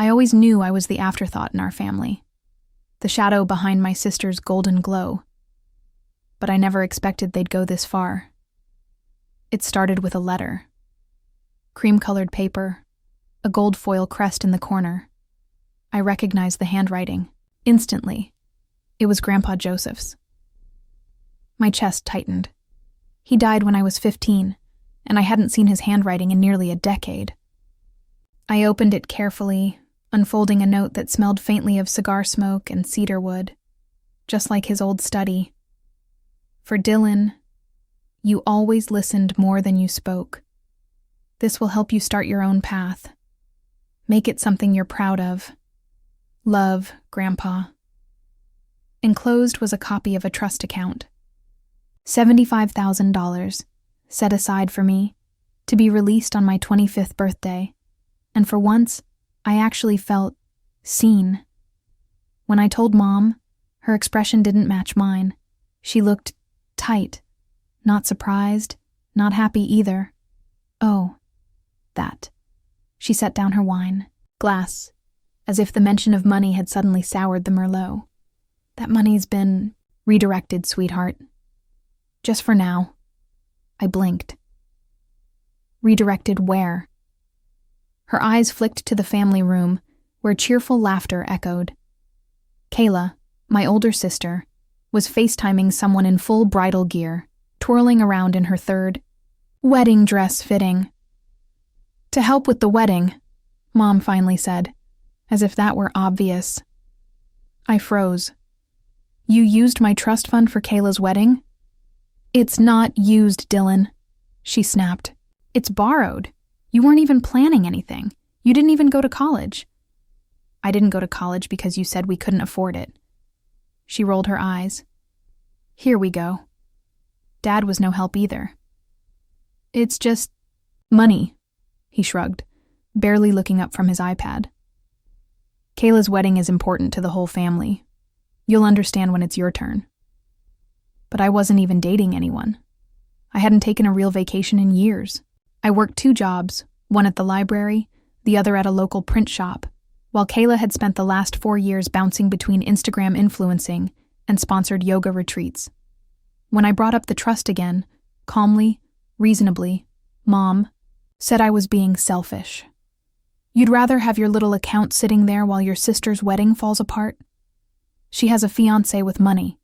I always knew I was the afterthought in our family, the shadow behind my sister's golden glow. But I never expected they'd go this far. It started with a letter. Cream-colored paper, a gold foil crest in the corner. I recognized the handwriting. Instantly. It was Grandpa Joseph's. My chest tightened. He died when I was 15, and I hadn't seen his handwriting in nearly a decade. I opened it carefully, unfolding a note that smelled faintly of cigar smoke and cedar wood, just like his old study. For Dylan, you always listened more than you spoke. This will help you start your own path. Make it something you're proud of. Love, Grandpa. Enclosed was a copy of a trust account. $75,000 set aside for me to be released on my 25th birthday, and for once, I actually felt seen. When I told Mom, her expression didn't match mine. She looked tight, not surprised, not happy either. Oh, that. She set down her wine, glass, as if the mention of money had suddenly soured the Merlot. That money's been redirected, sweetheart. Just for now. I blinked. Redirected where? Her eyes flicked to the family room, where cheerful laughter echoed. Kayla, my older sister, was FaceTiming someone in full bridal gear, twirling around in her third wedding dress fitting. To help with the wedding, Mom finally said, as if that were obvious. I froze. You used my trust fund for Kayla's wedding? It's not used, Dylan, she snapped. It's borrowed. You weren't even planning anything. You didn't even go to college. I didn't go to college because you said we couldn't afford it. She rolled her eyes. Here we go. Dad was no help either. It's just money, he shrugged, barely looking up from his iPad. Kayla's wedding is important to the whole family. You'll understand when it's your turn. But I wasn't even dating anyone. I hadn't taken a real vacation in years. I worked 2 jobs, one at the library, the other at a local print shop, while Kayla had spent the last 4 years bouncing between Instagram influencing and sponsored yoga retreats. When I brought up the trust again, calmly, reasonably, Mom said I was being selfish. You'd rather have your little account sitting there while your sister's wedding falls apart? She has a fiancé with money.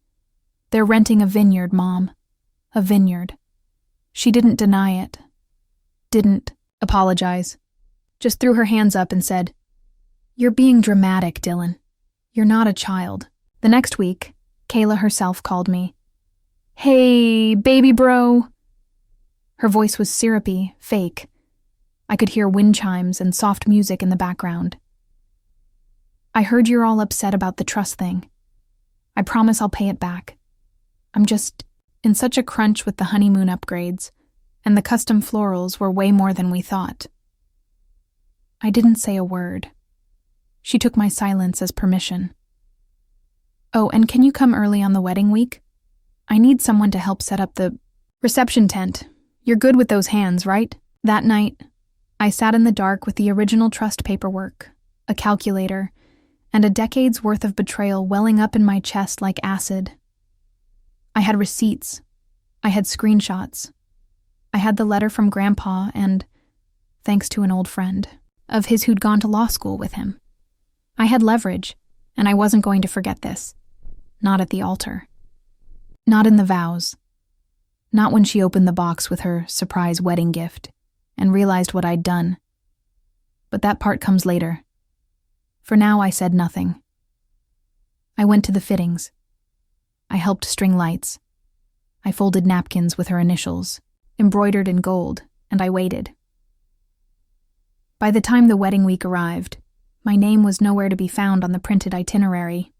They're renting a vineyard, Mom. A vineyard. She didn't deny it. Didn't apologize. Just threw her hands up and said, You're being dramatic, Dylan. You're not a child. The next week, Kayla herself called me. Hey, baby bro. Her voice was syrupy, fake. I could hear wind chimes and soft music in the background. I heard you're all upset about the trust thing. I promise I'll pay it back. I'm just in such a crunch with the honeymoon upgrades, and the custom florals were way more than we thought. I didn't say a word. She took my silence as permission. Oh, and can you come early on the wedding week? I need someone to help set up the reception tent. You're good with those hands, right? That night, I sat in the dark with the original trust paperwork, a calculator, and a decade's worth of betrayal welling up in my chest like acid. I had receipts. I had screenshots. I had the letter from Grandpa and, thanks to an old friend, of his who'd gone to law school with him. I had leverage, and I wasn't going to forget this. Not at the altar. Not in the vows. Not when she opened the box with her surprise wedding gift and realized what I'd done. But that part comes later. For now, I said nothing. I went to the fittings. I helped string lights. I folded napkins with her initials, embroidered in gold, and I waited. By the time the wedding week arrived, my name was nowhere to be found on the printed itinerary.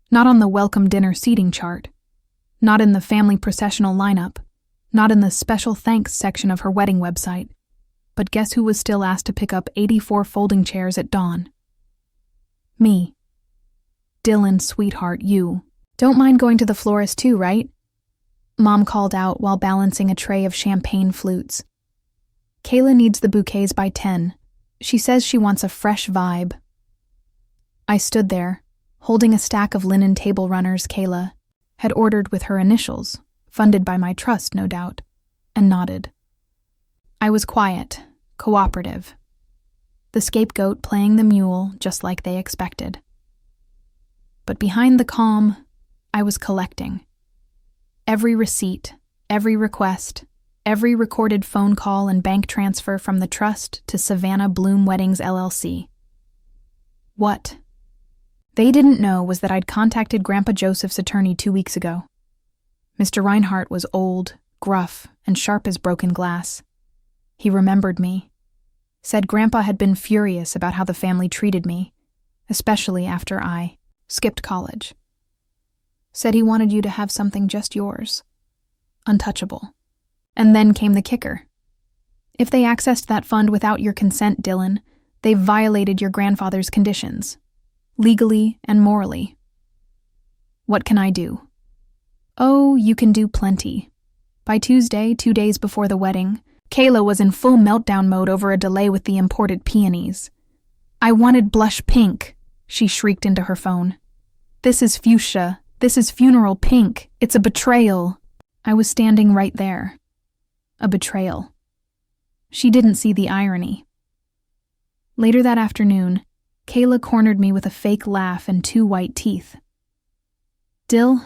Not on the welcome dinner seating chart. Not in the family processional lineup. Not in the special thanks section of her wedding website. But guess who was still asked to pick up 84 folding chairs at dawn? Me. Dylan, sweetheart, you. Don't mind going to the florist too, right? Mom called out while balancing a tray of champagne flutes. Kayla needs the bouquets by 10. She says she wants a fresh vibe. I stood there, holding a stack of linen table runners Kayla had ordered with her initials, funded by my trust, no doubt, and nodded. I was quiet, cooperative. The scapegoat playing the mule just like they expected. But behind the calm, I was collecting. Every receipt, every request, every recorded phone call and bank transfer from the trust to Savannah Bloom Weddings LLC. What they didn't know was that I'd contacted Grandpa Joseph's attorney 2 weeks ago. Mr. Reinhardt was old, gruff, and sharp as broken glass. He remembered me. Said Grandpa had been furious about how the family treated me, especially after I skipped college. Said he wanted you to have something just yours, untouchable. And then came the kicker. If they accessed that fund without your consent, Dylan, they violated your grandfather's conditions, legally and morally. What can I do? Oh, you can do plenty. By Tuesday, 2 days before the wedding, Kayla was in full meltdown mode over a delay with the imported peonies. I wanted blush pink, she shrieked into her phone. This is fuchsia. This is funeral pink. It's a betrayal. I was standing right there. A betrayal. She didn't see the irony. Later that afternoon, Kayla cornered me with a fake laugh and 2 white teeth. Dill,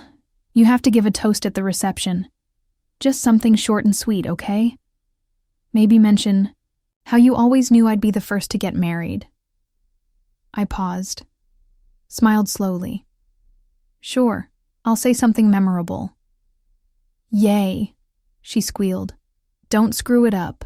you have to give a toast at the reception. Just something short and sweet, okay? Maybe mention how you always knew I'd be the first to get married. I paused, smiled slowly. Sure, I'll say something memorable. Yay, she squealed. Don't screw it up.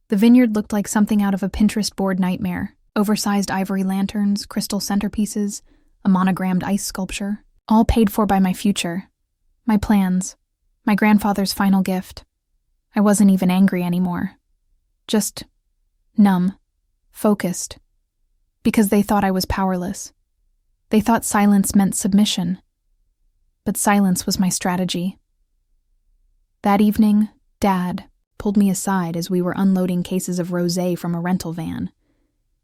The vineyard looked like something out of a Pinterest board nightmare. Oversized ivory lanterns, crystal centerpieces, a monogrammed ice sculpture, all paid for by my future, my plans, my grandfather's final gift. I wasn't even angry anymore. Just numb, focused, because they thought I was powerless. They thought silence meant submission, but silence was my strategy. That evening, Dad pulled me aside as we were unloading cases of rosé from a rental van.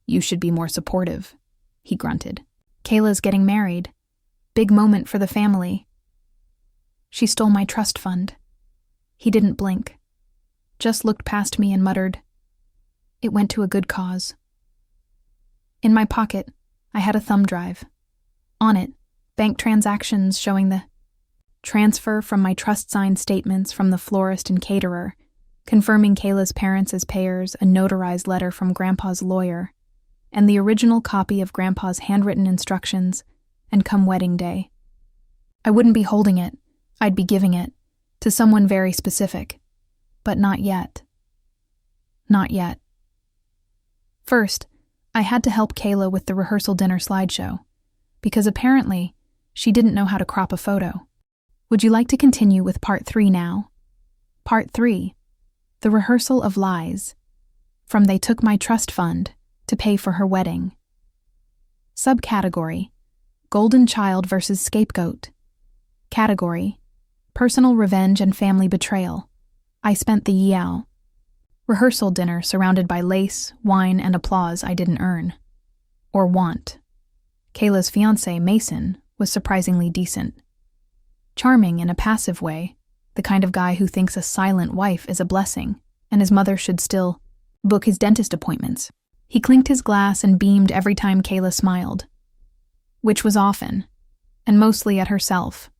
You should be more supportive, he grunted. Kayla's getting married. Big moment for the family. She stole my trust fund. He didn't blink. Just looked past me and muttered, "It went to a good cause." In my pocket, I had a thumb drive. On it, bank transactions showing the transfer from my trust signed statements from the florist and caterer, confirming Kayla's parents as payers, a notarized letter from Grandpa's lawyer, and the original copy of Grandpa's handwritten instructions, and come wedding day. I wouldn't be holding it, I'd be giving it, to someone very specific. But not yet. Not yet. First, I had to help Kayla with the rehearsal dinner slideshow, because apparently she didn't know how to crop a photo. Would you like to continue with part 3 now? Part 3, the rehearsal of lies, from they took my trust fund to pay for her wedding. Subcategory, Golden Child versus Scapegoat. Category, Personal Revenge and Family Betrayal. I spent the yeow. Rehearsal dinner surrounded by lace, wine, and applause I didn't earn. Or want. Kayla's fiancé, Mason, was surprisingly decent. Charming in a passive way, the kind of guy who thinks a silent wife is a blessing, and his mother should still book his dentist appointments. He clinked his glass and beamed every time Kayla smiled. Which was often, and mostly at herself.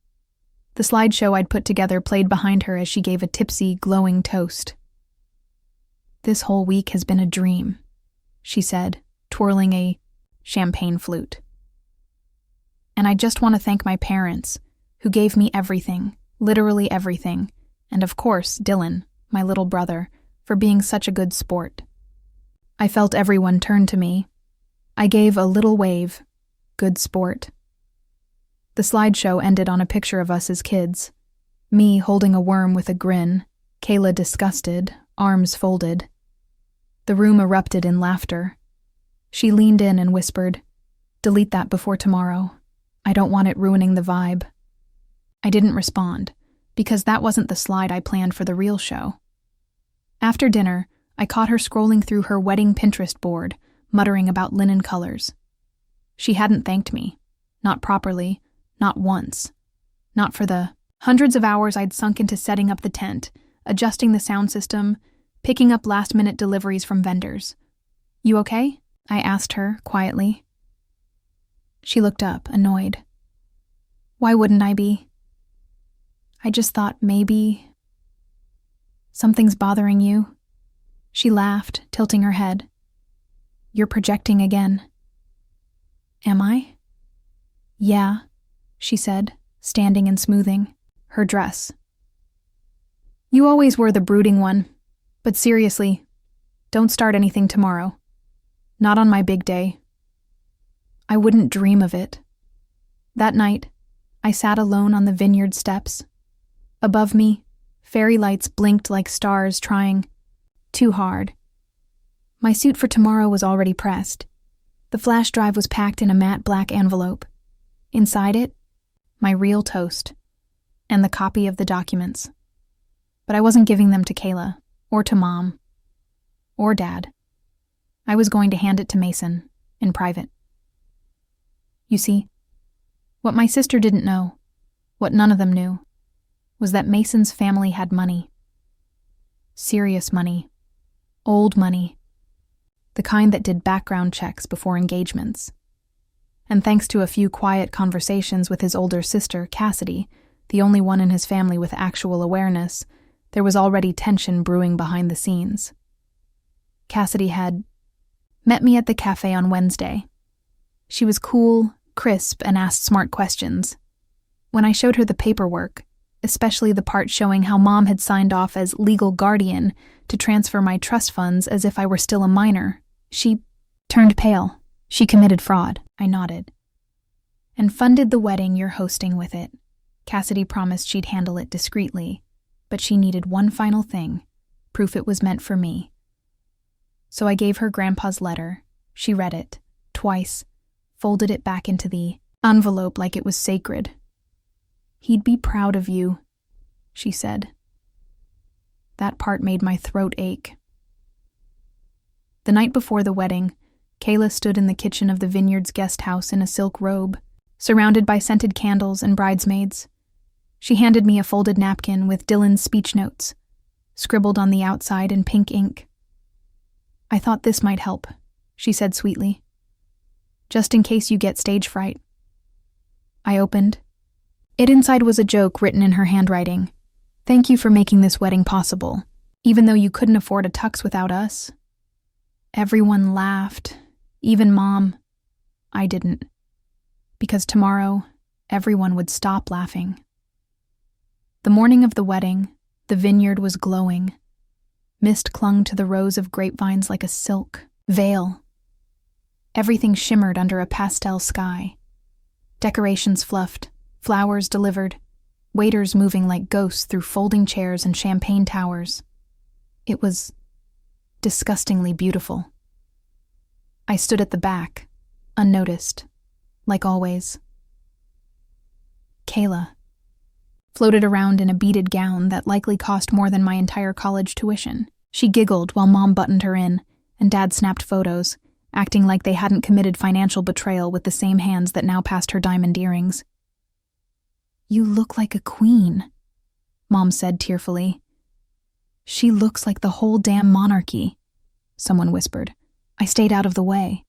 The slideshow I'd put together played behind her as she gave a tipsy, glowing toast. This whole week has been a dream, she said, twirling a champagne flute. And I just want to thank my parents, who gave me everything, literally everything, and of course, Dylan, my little brother, for being such a good sport. I felt everyone turn to me. I gave a little wave. Good sport. The slideshow ended on a picture of us as kids. Me holding a worm with a grin, Kayla disgusted, arms folded. The room erupted in laughter. She leaned in and whispered, "Delete that before tomorrow. I don't want it ruining the vibe." I didn't respond, because that wasn't the slide I planned for the real show. After dinner, I I caught her scrolling through her wedding Pinterest board, muttering about linen colors. She hadn't thanked me. Not properly. Not once. Not for the hundreds of hours I'd sunk into setting up the tent, adjusting the sound system, picking up last-minute deliveries from vendors. "You okay?" I asked her, quietly. She looked up, annoyed. "Why wouldn't I be? I just thought maybe something's bothering you." She laughed, tilting her head. "You're projecting again." "Am I?" "Yeah," she said, standing and smoothing her dress. "You always were the brooding one. But seriously, don't start anything tomorrow. Not on my big day. I wouldn't dream of it." That night, I sat alone on the vineyard steps. Above me, fairy lights blinked like stars trying too hard. My suit for tomorrow was already pressed. The flash drive was packed in a matte black envelope. Inside it, my real toast, and the copy of the documents. But I wasn't giving them to Kayla, or to Mom, or Dad. I was going to hand it to Mason, in private. You see, what my sister didn't know, what none of them knew, was that Mason's family had money. Serious money. Old money. The kind that did background checks before engagements. And thanks to a few quiet conversations with his older sister, Cassidy, the only one in his family with actual awareness, there was already tension brewing behind the scenes. Cassidy had met me at the cafe on Wednesday. She was cool, crisp, and asked smart questions. When I showed her the paperwork, especially the part showing how Mom had signed off as legal guardian to transfer my trust funds as if I were still a minor, she turned pale. "She committed fraud," I nodded. "And funded the wedding you're hosting with it." Cassidy promised she'd handle it discreetly, but she needed one final thing, proof it was meant for me. So I gave her Grandpa's letter. She read it, twice, folded it back into the envelope like it was sacred. "He'd be proud of you," she said. That part made my throat ache. The night before the wedding, Kayla stood in the kitchen of the vineyard's guest house in a silk robe, surrounded by scented candles and bridesmaids. She handed me a folded napkin with Dylan's speech notes, scribbled on the outside in pink ink. "I thought this might help," she said sweetly. "Just in case you get stage fright." I opened. It inside was a joke written in her handwriting. "Thank you for making this wedding possible, even though you couldn't afford a tux without us." Everyone laughed, even Mom. I didn't. Because tomorrow, everyone would stop laughing. The morning of the wedding, the vineyard was glowing. Mist clung to the rows of grapevines like a silk veil. Everything shimmered under a pastel sky. Decorations fluffed, flowers delivered, waiters moving like ghosts through folding chairs and champagne towers. It was disgustingly beautiful. I stood at the back, unnoticed, like always. Kayla floated around in a beaded gown that likely cost more than my entire college tuition. She giggled while Mom buttoned her in, and Dad snapped photos, acting like they hadn't committed financial betrayal with the same hands that now passed her diamond earrings. "You look like a queen," Mom said tearfully. "She looks like the whole damn monarchy," someone whispered. I stayed out of the way.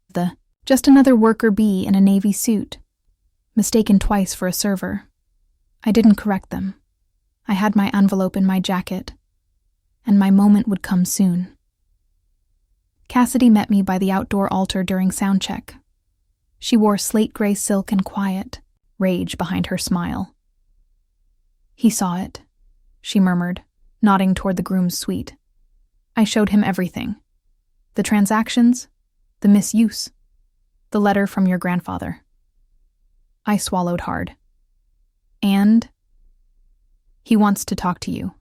Just another worker bee in a navy suit. Mistaken twice for a server. I didn't correct them. I had my envelope in my jacket, and my moment would come soon. Cassidy met me by the outdoor altar during sound check. She wore slate gray silk and quiet, rage behind her smile. "He saw it," she murmured, nodding toward the groom's suite. "I showed him everything. The transactions, the misuse, the letter from your grandfather." I swallowed hard. "And he wants to talk to you,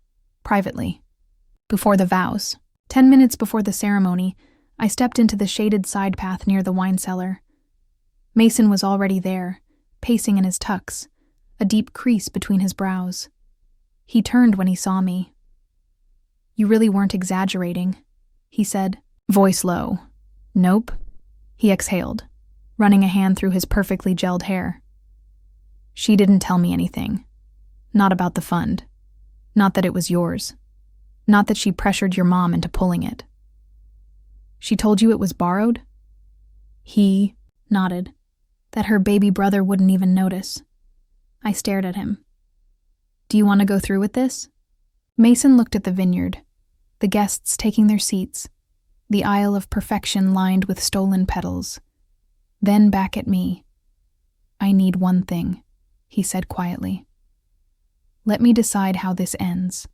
privately, before the vows." 10 minutes before the ceremony, I stepped into the shaded side path near the wine cellar. Mason was already there, pacing in his tux, a deep crease between his brows. He turned when he saw me. "You really weren't exaggerating," he said, voice low. Nope, he exhaled, running a hand through his perfectly gelled hair. She didn't tell me anything. Not about the fund. Not that it was yours. Not that she pressured your mom into pulling it. She told you it was borrowed? He nodded. That her baby brother wouldn't even notice. I stared at him. Do you want to go through with this? Mason looked at the vineyard, the guests taking their seats, the aisle of perfection lined with stolen petals. Then back at me. I need one thing, he said quietly. Let me decide how this ends.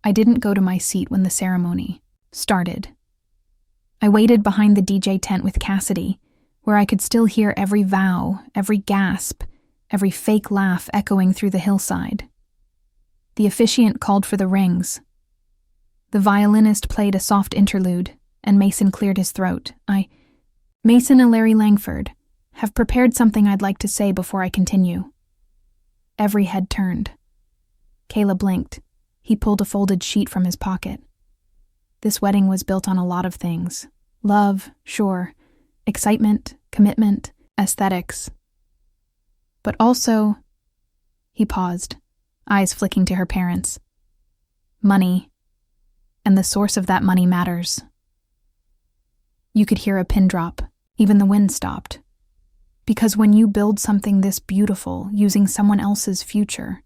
I didn't go to my seat when the ceremony started. I waited behind the DJ tent with Cassidy, where I could still hear every vow, every gasp, every fake laugh echoing through the hillside. The officiant called for the rings. The violinist played a soft interlude, and Mason cleared his throat. Mason and Larry Langford, have prepared something I'd like to say before I continue. Every head turned. Kayla blinked. He pulled a folded sheet from his pocket. This wedding was built on a lot of things. Love, sure. Excitement, commitment, aesthetics. But also, he paused, eyes flicking to her parents. Money. And the source of that money matters. You could hear a pin drop. Even the wind stopped. Because when you build something this beautiful using someone else's future,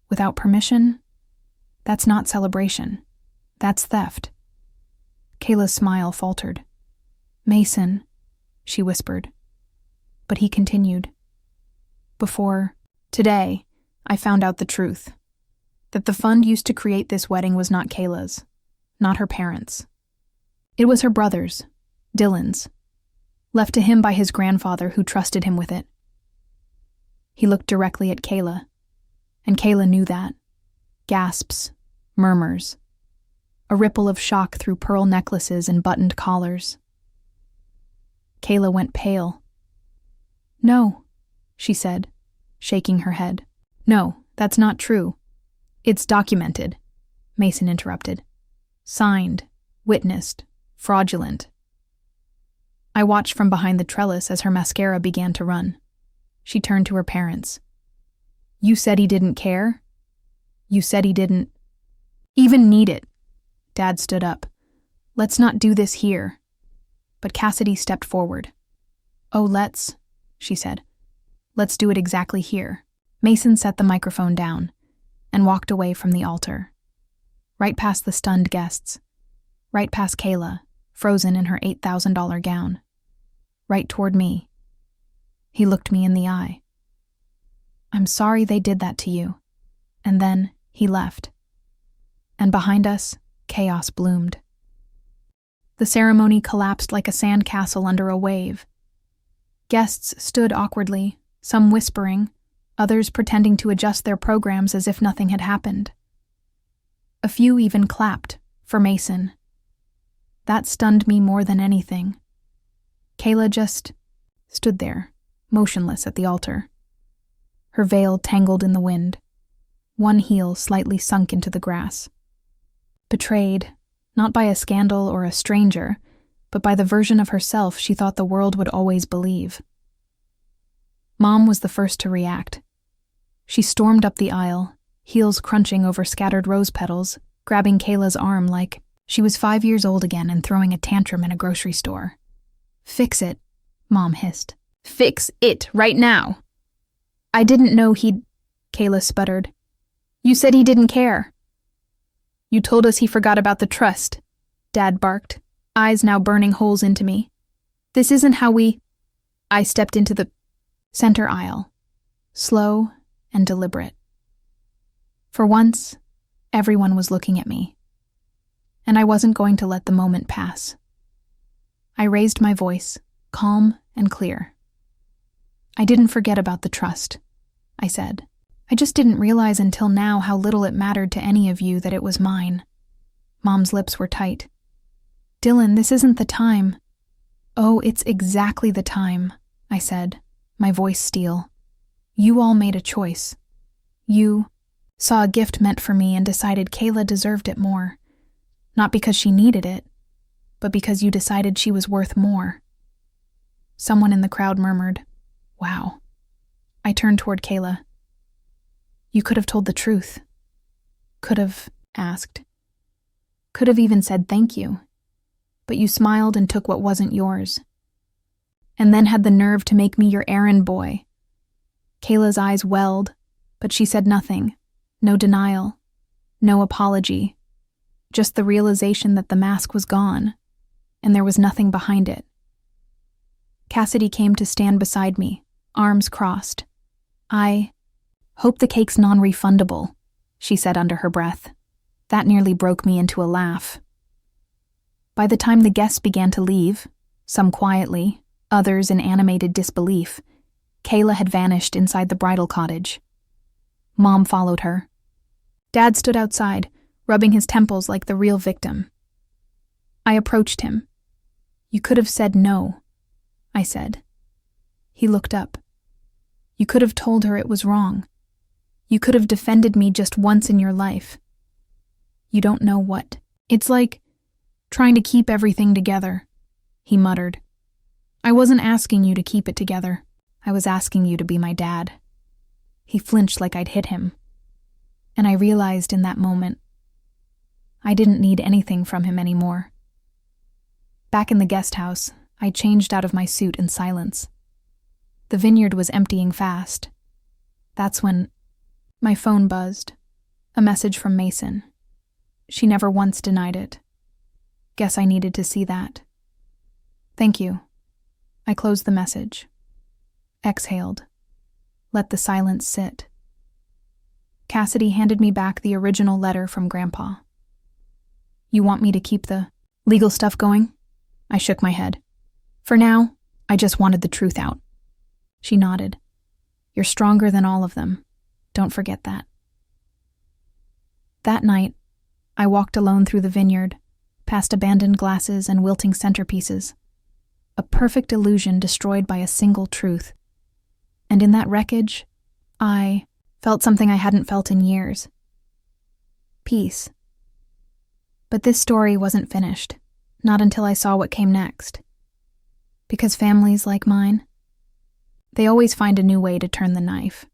without permission, that's not celebration. That's theft. Kayla's smile faltered. Mason, she whispered. But he continued. Today, I found out the truth. That the fund used to create this wedding was not Kayla's, not her parents'. It was her brother's, Dylan's, left to him by his grandfather who trusted him with it. He looked directly at Kayla, and Kayla knew that. Gasps, murmurs, a ripple of shock through pearl necklaces and buttoned collars. Kayla went pale. No, she said, shaking her head. No, that's not true. It's documented, Mason interrupted. Signed, witnessed, fraudulent. I watched from behind the trellis as her mascara began to run. She turned to her parents. You said he didn't care? You said he didn't even need it. Dad stood up. Let's not do this here. But Cassidy stepped forward. Oh, let's, she said. Let's do it exactly here. Mason set the microphone down and walked away from the altar. Right past the stunned guests. Right past Kayla, frozen in her $8,000 gown. Right toward me. He looked me in the eye. I'm sorry they did that to you. And then he left. And behind us, chaos bloomed. The ceremony collapsed like a sandcastle under a wave. Guests stood awkwardly, some whispering, others pretending to adjust their programs as if nothing had happened. A few even clapped, for Mason. That stunned me more than anything. Kayla just stood there, motionless at the altar. Her veil tangled in the wind. One heel slightly sunk into the grass. Betrayed, not by a scandal or a stranger, but by the version of herself she thought the world would always believe. Mom was the first to react. She stormed up the aisle, heels crunching over scattered rose petals, grabbing Kayla's arm like she was 5 years old again and throwing a tantrum in a grocery store. Fix it, Mom hissed. Fix it, right now. I didn't know Kayla sputtered. You said he didn't care. You told us he forgot about the trust, Dad barked, eyes now burning holes into me. This isn't how I stepped into the center aisle, slow and deliberate. For once, everyone was looking at me, and I wasn't going to let the moment pass. I raised my voice, calm and clear. I didn't forget about the trust, I said. I just didn't realize until now how little it mattered to any of you that it was mine. Mom's lips were tight. Dylan, this isn't the time. Oh, it's exactly the time, I said, my voice steel. You all made a choice. You saw a gift meant for me and decided Kayla deserved it more. Not because she needed it, but because you decided she was worth more. Someone in the crowd murmured, "Wow." I turned toward Kayla. "You could have told the truth. Could have asked. Could have even said thank you. But you smiled and took what wasn't yours. And then had the nerve to make me your errand boy." Kayla's eyes welled, but she said nothing. No denial. No apology. Just the realization that the mask was gone, and there was nothing behind it. Cassidy came to stand beside me, arms crossed. "I hope the cake's non-refundable," she said under her breath. That nearly broke me into a laugh. By the time the guests began to leave, some quietly, others in animated disbelief, Kayla had vanished inside the bridal cottage. Mom followed her. Dad stood outside, rubbing his temples like the real victim. I approached him. "You could have said no," I said. He looked up. "You could have told her it was wrong. You could have defended me just once in your life. You don't know what. It's like trying to keep everything together," he muttered. "I wasn't asking you to keep it together. I was asking you to be my dad." He flinched like I'd hit him. And I realized in that moment, I didn't need anything from him anymore. Back in the guest house, I changed out of my suit in silence. The vineyard was emptying fast. That's when my phone buzzed. A message from Mason. She never once denied it. Guess I needed to see that. "Thank you." I closed the message. Exhaled. Let the silence sit. Cassidy handed me back the original letter from Grandpa. "You want me to keep the legal stuff going?" I shook my head. "For now, I just wanted the truth out." She nodded. "You're stronger than all of them. Don't forget that." That night, I walked alone through the vineyard, past abandoned glasses and wilting centerpieces. A perfect illusion destroyed by a single truth. And in that wreckage, I felt something I hadn't felt in years. Peace. But this story wasn't finished, not until I saw what came next. Because families like mine, they always find a new way to turn the knife.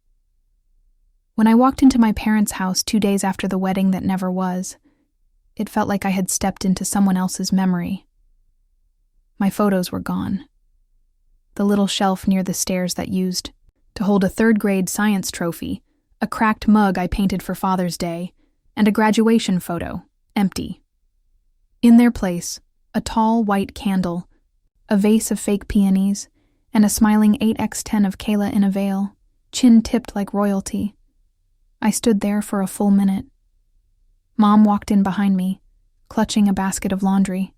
When I walked into my parents' house 2 days after the wedding that never was, it felt like I had stepped into someone else's memory. My photos were gone. The little shelf near the stairs that used to hold a third-grade science trophy, a cracked mug I painted for Father's Day, and a graduation photo, empty. In their place, a tall white candle, a vase of fake peonies, and a smiling 8x10 of Kayla in a veil, chin tipped like royalty. I stood there for a full minute. Mom walked in behind me, clutching a basket of laundry.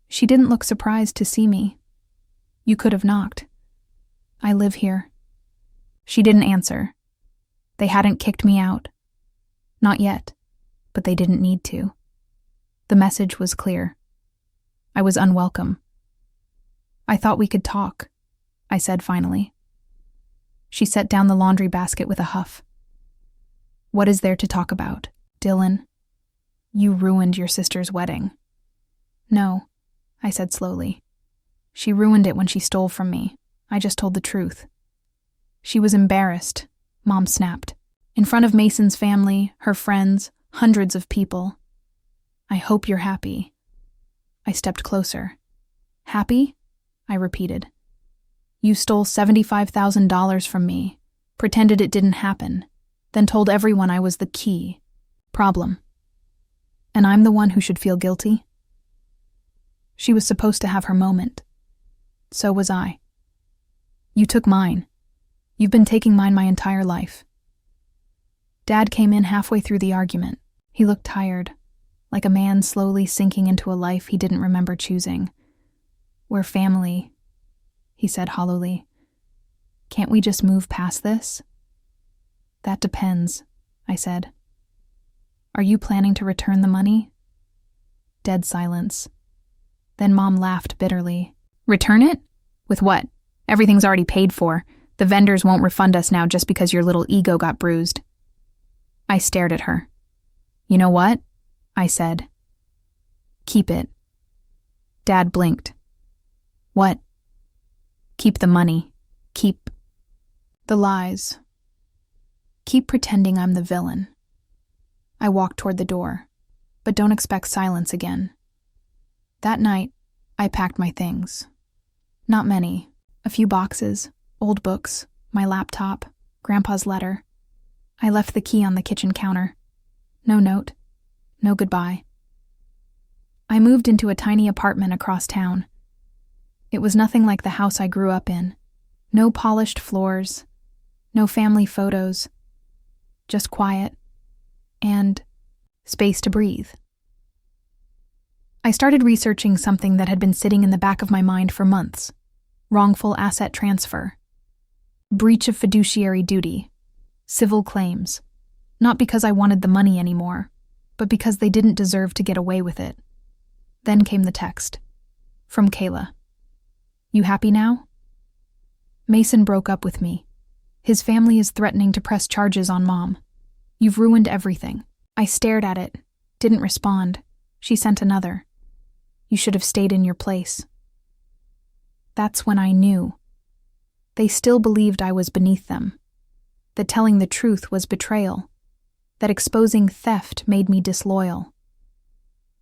She didn't look surprised to see me. "You could have knocked. I live here." She didn't answer. They hadn't kicked me out. Not yet, but they didn't need to. The message was clear. I was unwelcome. "I thought we could talk," I said finally. She set down the laundry basket with a huff. "What is there to talk about, Dylan? You ruined your sister's wedding." "No," I said slowly. "She ruined it when she stole from me. I just told the truth." She was embarrassed, Mom snapped. In front of Mason's family, her friends, hundreds of people. "I hope you're happy." I stepped closer. "Happy?" I repeated. "You stole $75,000 from me, pretended it didn't happen, then told everyone I was the key problem. And I'm the one who should feel guilty?" She was supposed to have her moment. So was I. "You took mine. You've been taking mine my entire life." Dad came in halfway through the argument. He looked tired, like a man slowly sinking into a life he didn't remember choosing. "We're family," he said hollowly. "Can't we just move past this?" "That depends," I said. "Are you planning to return the money?" Dead silence. Then Mom laughed bitterly. "Return it? With what? Everything's already paid for. The vendors won't refund us now just because your little ego got bruised." I stared at her. "You know what?" I said. "Keep it. Dad blinked. What? Keep the money. Keep the lies. Keep pretending I'm the villain. I walked toward the door, but don't expect silence again. That night, I packed my things. Not many. A few boxes, old books, my laptop, Grandpa's letter. I left the key on the kitchen counter. No note. No goodbye. I moved into a tiny apartment across town. It was nothing like the house I grew up in. No polished floors. No family photos. Just quiet. And space to breathe. I started researching something that had been sitting in the back of my mind for months. Wrongful asset transfer. Breach of fiduciary duty. Civil claims. Not because I wanted the money anymore, but because they didn't deserve to get away with it. Then came the text. From Kayla. You happy now? Mason broke up with me. His family is threatening to press charges on Mom. You've ruined everything. I stared at it. Didn't respond. She sent another. You should have stayed in your place. That's when I knew. They still believed I was beneath them. That telling the truth was betrayal. That exposing theft made me disloyal.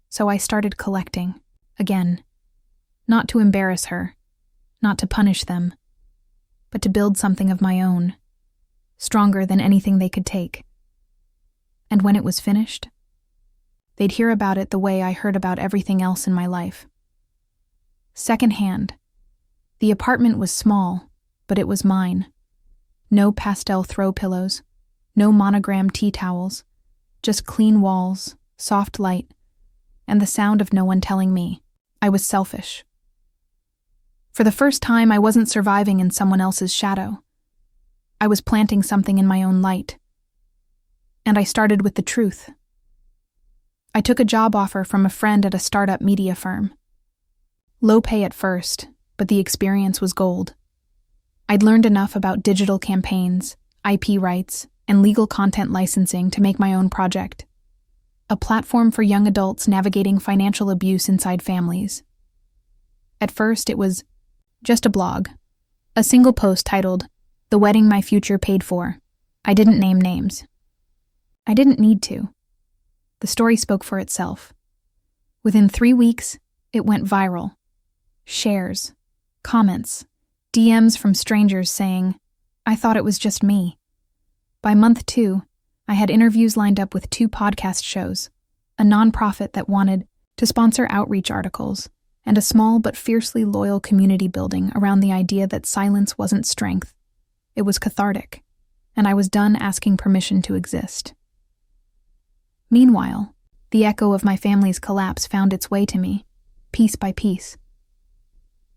So I started collecting, again. Not to embarrass her, not to punish them, but to build something of my own, stronger than anything they could take. And when it was finished, they'd hear about it the way I heard about everything else in my life. Secondhand. The apartment was small, but it was mine. No pastel throw pillows, no monogram tea towels, just clean walls, soft light, and the sound of no one telling me I was selfish. For the first time, I wasn't surviving in someone else's shadow. I was planting something in my own light. And I started with the truth. I took a job offer from a friend at a startup media firm. Low pay at first, but the experience was gold. I'd learned enough about digital campaigns, IP rights, and legal content licensing to make my own project. A platform for young adults navigating financial abuse inside families. At first, it was just a blog. A single post titled, "The Wedding My Future Paid For." I didn't name names. I didn't need to. The story spoke for itself. Within 3 weeks, it went viral. Shares, comments, DMs from strangers saying, I thought it was just me. By month 2, I had interviews lined up with 2 podcast shows, a nonprofit that wanted to sponsor outreach articles, and a small but fiercely loyal community building around the idea that silence wasn't strength. It was cathartic, and I was done asking permission to exist. Meanwhile, the echo of my family's collapse found its way to me, piece by piece.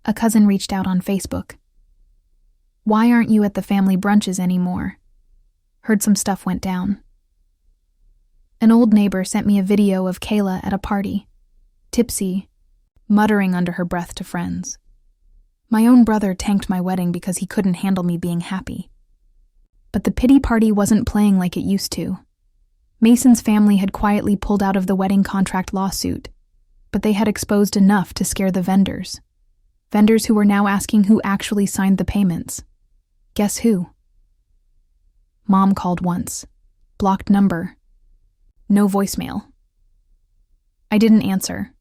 A cousin reached out on Facebook. Why aren't you at the family brunches anymore? Heard some stuff went down. An old neighbor sent me a video of Kayla at a party, tipsy, muttering under her breath to friends. My own brother tanked my wedding because he couldn't handle me being happy. But the pity party wasn't playing like it used to. Mason's family had quietly pulled out of the wedding contract lawsuit, but they had exposed enough to scare the vendors. Vendors who were now asking who actually signed the payments. Guess who? Mom called once. Blocked number. No voicemail. I didn't answer.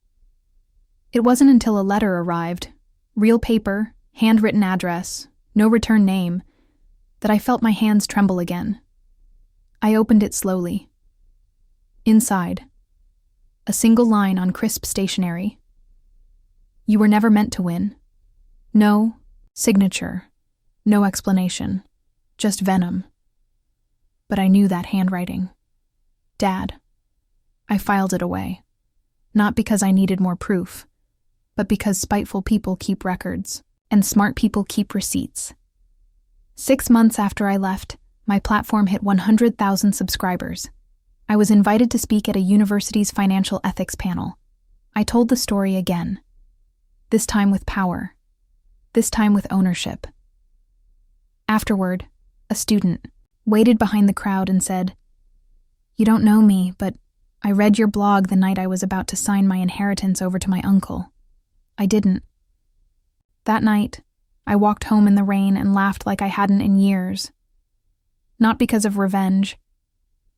It wasn't until a letter arrived, real paper, handwritten address, no return name, that I felt my hands tremble again. I opened it slowly. Inside, a single line on crisp stationery. You were never meant to win. No signature, no explanation, just venom. But I knew that handwriting. Dad. I filed it away. Not because I needed more proof, but because spiteful people keep records, and smart people keep receipts. 6 months after I left, my platform hit 100,000 subscribers. I was invited to speak at a university's financial ethics panel. I told the story again. This time with power. This time with ownership. Afterward, a student waited behind the crowd and said, You don't know me, but I read your blog the night I was about to sign my inheritance over to my uncle. I didn't. That night, I walked home in the rain and laughed like I hadn't in years. Not because of revenge,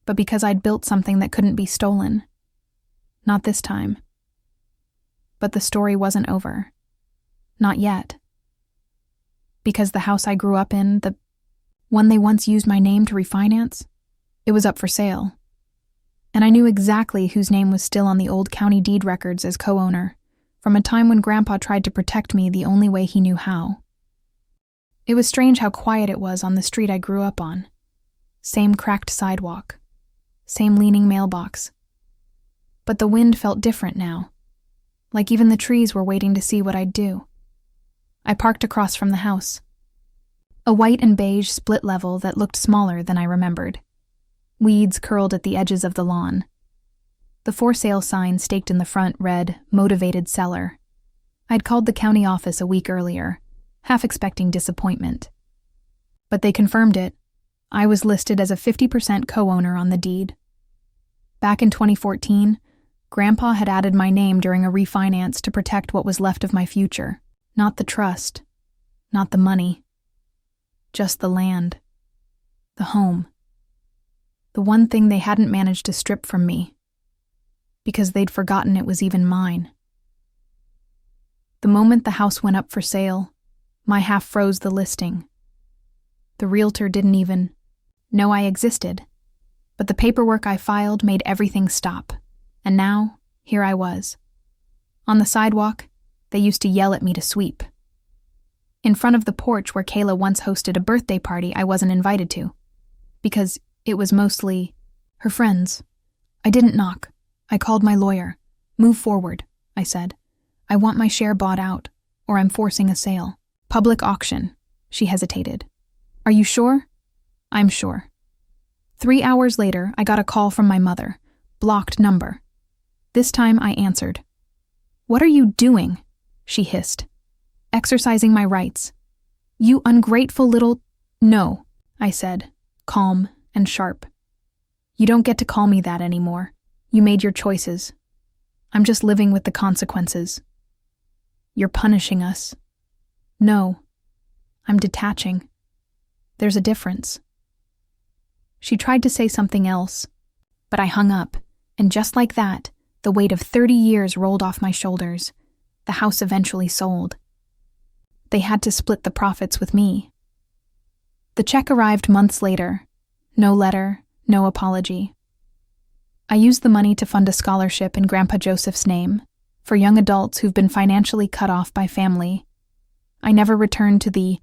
but because I'd built something that couldn't be stolen. Not this time. But the story wasn't over. Not yet. Because the house I grew up in, the one they once used my name to refinance, it was up for sale. And I knew exactly whose name was still on the old county deed records as co-owner, from a time when Grandpa tried to protect me the only way he knew how. It was strange how quiet it was on the street I grew up on. Same cracked sidewalk. Same leaning mailbox. But the wind felt different now. Like even the trees were waiting to see what I'd do. I parked across from the house. A white and beige split level that looked smaller than I remembered. Weeds curled at the edges of the lawn. The for sale sign staked in the front read, "Motivated Seller." I'd called the county office a week earlier, half expecting disappointment. But they confirmed it. I was listed as a 50% co-owner on the deed. Back in 2014, Grandpa had added my name during a refinance to protect what was left of my future. Not the trust. Not the money. Just the land. The home. The one thing they hadn't managed to strip from me. Because they'd forgotten it was even mine. The moment the house went up for sale, my half froze the listing. The realtor didn't even know I existed, but the paperwork I filed made everything stop. And now, here I was. On the sidewalk, they used to yell at me to sweep. In front of the porch where Kayla once hosted a birthday party I wasn't invited to. Because it was mostly her friends. I didn't knock. I called my lawyer. "Move forward," I said. "I want my share bought out, or I'm forcing a sale." "Public auction," she hesitated. "Are you sure?" "I'm sure." 3 hours later, I got a call from my mother. Blocked number. This time I answered. "What are you doing?" she hissed. "Exercising my rights." "You ungrateful little—" "No," I said, calm and sharp. "You don't get to call me that anymore. You made your choices. I'm just living with the consequences." "You're punishing us." "No, I'm detaching. There's a difference." She tried to say something else, but I hung up, and just like that, the weight of 30 years rolled off my shoulders. The house eventually sold. They had to split the profits with me. The check arrived months later. No letter, no apology. I used the money to fund a scholarship in Grandpa Joseph's name for young adults who've been financially cut off by family. I never returned to the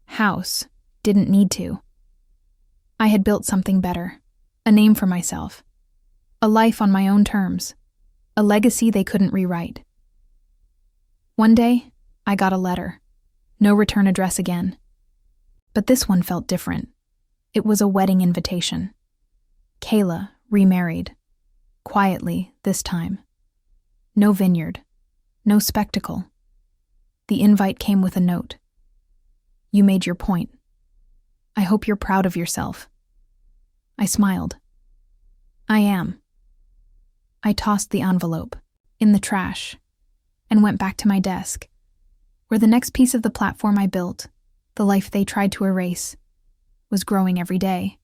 house, didn't need to. I had built something better, a name for myself, a life on my own terms, a legacy they couldn't rewrite. One day, I got a letter. No return address again. But this one felt different. It was a wedding invitation. Kayla, remarried. Quietly, this time. No vineyard. No spectacle. The invite came with a note. "You made your point. I hope you're proud of yourself." I smiled. "I am." I tossed the envelope in the trash and went back to my desk, where the next piece of the platform I built, the life they tried to erase, was growing every day.